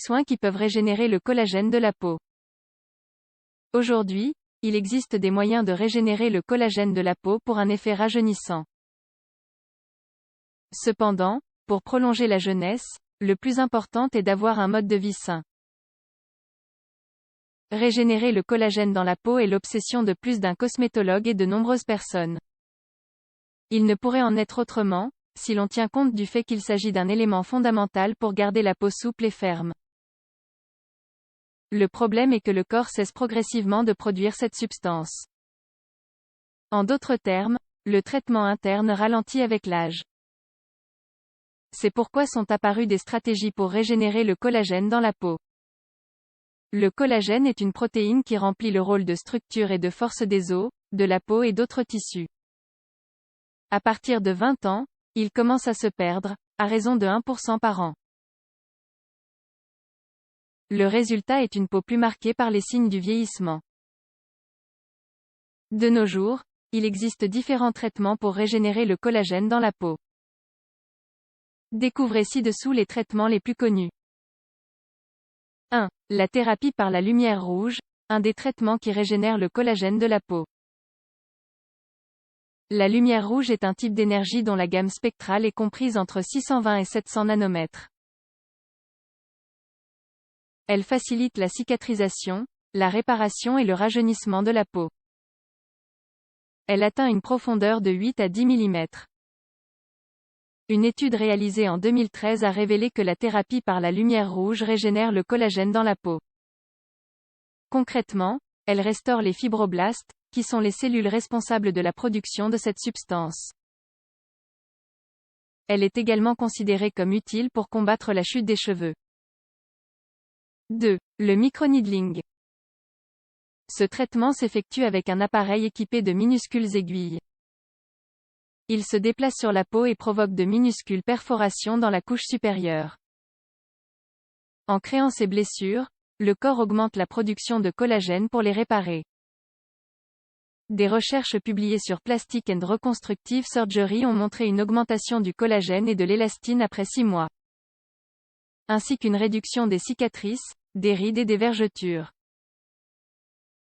soins qui peuvent régénérer le collagène de la peau. Aujourd'hui, il existe des moyens de régénérer le collagène de la peau pour un effet rajeunissant. Cependant, pour prolonger la jeunesse, le plus important est d'avoir un mode de vie sain. Régénérer le collagène dans la peau est l'obsession de plus d'un cosmétologue et de nombreuses personnes. Il ne pourrait en être autrement, si l'on tient compte du fait qu'il s'agit d'un élément fondamental pour garder la peau souple et ferme. Le problème est que le corps cesse progressivement de produire cette substance. En d'autres termes, le traitement interne ralentit avec l'âge. C'est pourquoi sont apparues des stratégies pour régénérer le collagène dans la peau. Le collagène est une protéine qui remplit le rôle de structure et de force des os, de la peau et d'autres tissus. À partir de 20 ans, il commence à se perdre, à raison de 1% par an. Le résultat est une peau plus marquée par les signes du vieillissement. De nos jours, il existe différents traitements pour régénérer le collagène dans la peau. Découvrez ci-dessous les traitements les plus connus. 1. La thérapie par la lumière rouge, un des traitements qui régénère le collagène de la peau. La lumière rouge est un type d'énergie dont la gamme spectrale est comprise entre 620 et 700 nanomètres. Elle facilite la cicatrisation, la réparation et le rajeunissement de la peau. Elle atteint une profondeur de 8 à 10 mm. Une étude réalisée en 2013 a révélé que la thérapie par la lumière rouge régénère le collagène dans la peau. Concrètement, elle restaure les fibroblastes, qui sont les cellules responsables de la production de cette substance. Elle est également considérée comme utile pour combattre la chute des cheveux. 2. Le microneedling. Ce traitement s'effectue avec un appareil équipé de minuscules aiguilles. Il se déplace sur la peau et provoque de minuscules perforations dans la couche supérieure. En créant ces blessures, le corps augmente la production de collagène pour les réparer. Des recherches publiées sur Plastic and Reconstructive Surgery ont montré une augmentation du collagène et de l'élastine après 6 mois. Ainsi qu'une réduction des cicatrices, des rides et des vergetures.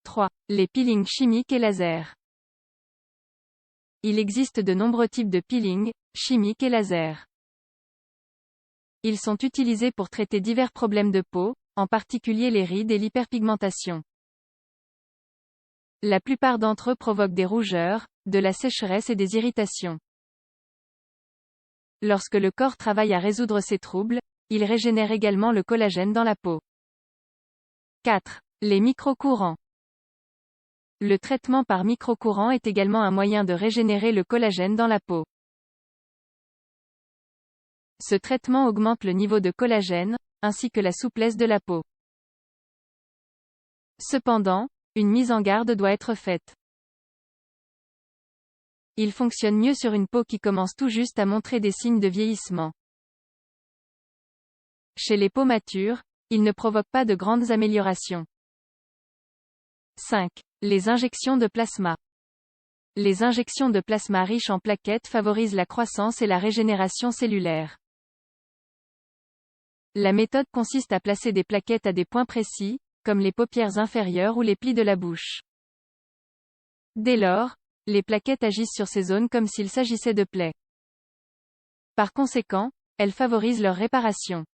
3. Les peelings chimiques et laser. Il existe de nombreux types de peeling, chimiques et laser. Ils sont utilisés pour traiter divers problèmes de peau, en particulier les rides et l'hyperpigmentation. La plupart d'entre eux provoquent des rougeurs, de la sécheresse et des irritations. Lorsque le corps travaille à résoudre ces troubles, il régénère également le collagène dans la peau. 4. Les microcourants. Le traitement par microcourant est également un moyen de régénérer le collagène dans la peau. Ce traitement augmente le niveau de collagène, ainsi que la souplesse de la peau. Cependant, une mise en garde doit être faite. Il fonctionne mieux sur une peau qui commence tout juste à montrer des signes de vieillissement. Chez les peaux matures, il ne provoque pas de grandes améliorations. 5. Les injections de plasma. Les injections de plasma riches en plaquettes favorisent la croissance et la régénération cellulaire. La méthode consiste à placer des plaquettes à des points précis, comme les paupières inférieures ou les plis de la bouche. Dès lors, les plaquettes agissent sur ces zones comme s'il s'agissait de plaies. Par conséquent, elles favorisent leur réparation.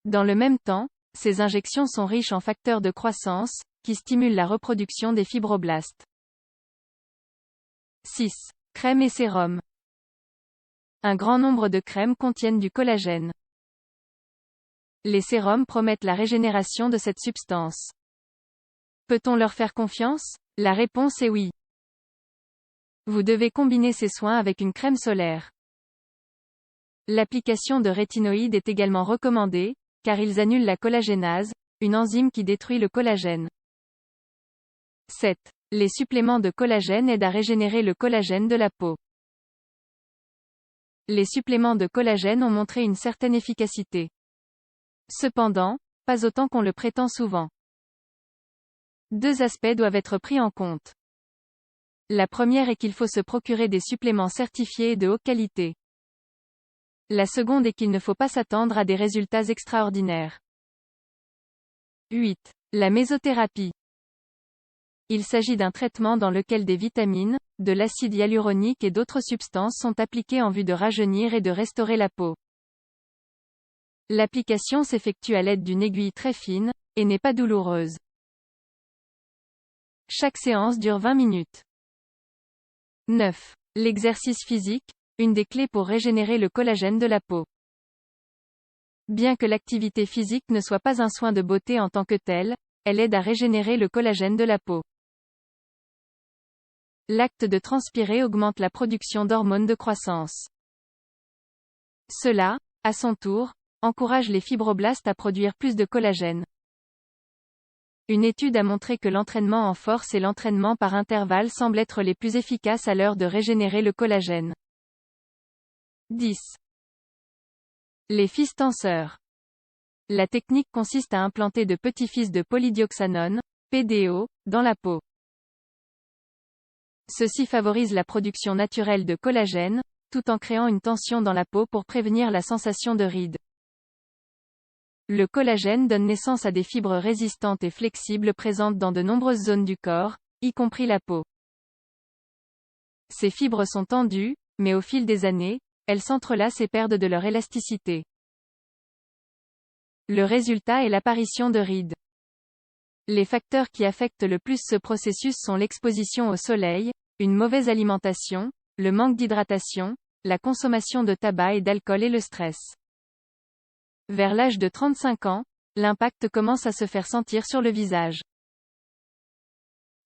Dans le même temps, ces injections sont riches en facteurs de croissance, qui stimulent la reproduction des fibroblastes. 6. Crème et sérum. Un grand nombre de crèmes contiennent du collagène. Les sérums promettent la régénération de cette substance. Peut-on leur faire confiance? La réponse est oui. Vous devez combiner ces soins avec une crème solaire. L'application de rétinoïdes est également recommandée, car ils annulent la collagénase, une enzyme qui détruit le collagène. 7. Les suppléments de collagène aident à régénérer le collagène de la peau. Les suppléments de collagène ont montré une certaine efficacité. Cependant, pas autant qu'on le prétend souvent. Deux aspects doivent être pris en compte. La première est qu'il faut se procurer des suppléments certifiés et de haute qualité. La seconde est qu'il ne faut pas s'attendre à des résultats extraordinaires. 8. La mésothérapie. Il s'agit d'un traitement dans lequel des vitamines, de l'acide hyaluronique et d'autres substances sont appliquées en vue de rajeunir et de restaurer la peau. L'application s'effectue à l'aide d'une aiguille très fine, et n'est pas douloureuse. Chaque séance dure 20 minutes. 9. L'exercice physique, une des clés pour régénérer le collagène de la peau. Bien que l'activité physique ne soit pas un soin de beauté en tant que tel, elle aide à régénérer le collagène de la peau. L'acte de transpirer augmente la production d'hormones de croissance. Cela, à son tour, encourage les fibroblastes à produire plus de collagène. Une étude a montré que l'entraînement en force et l'entraînement par intervalle semblent être les plus efficaces à l'heure de régénérer le collagène. 10. Les fils tenseurs. La technique consiste à implanter de petits fils de polydioxanone, PDO, dans la peau. Ceci favorise la production naturelle de collagène, tout en créant une tension dans la peau pour prévenir la sensation de rides. Le collagène donne naissance à des fibres résistantes et flexibles présentes dans de nombreuses zones du corps, y compris la peau. Ces fibres sont tendues, mais au fil des années, elles s'entrelacent et perdent de leur élasticité. Le résultat est l'apparition de rides. Les facteurs qui affectent le plus ce processus sont l'exposition au soleil, une mauvaise alimentation, le manque d'hydratation, la consommation de tabac et d'alcool et le stress. Vers l'âge de 35 ans, l'impact commence à se faire sentir sur le visage.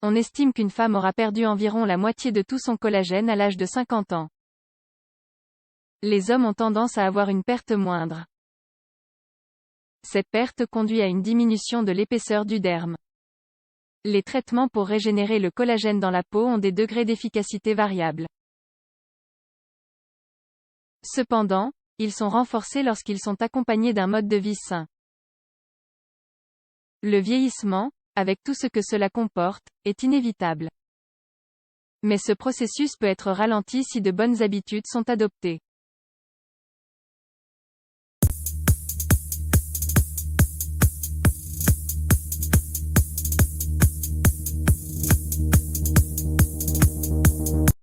On estime qu'une femme aura perdu environ la moitié de tout son collagène à l'âge de 50 ans. Les hommes ont tendance à avoir une perte moindre. Cette perte conduit à une diminution de l'épaisseur du derme. Les traitements pour régénérer le collagène dans la peau ont des degrés d'efficacité variables. Cependant, ils sont renforcés lorsqu'ils sont accompagnés d'un mode de vie sain. Le vieillissement, avec tout ce que cela comporte, est inévitable. Mais ce processus peut être ralenti si de bonnes habitudes sont adoptées.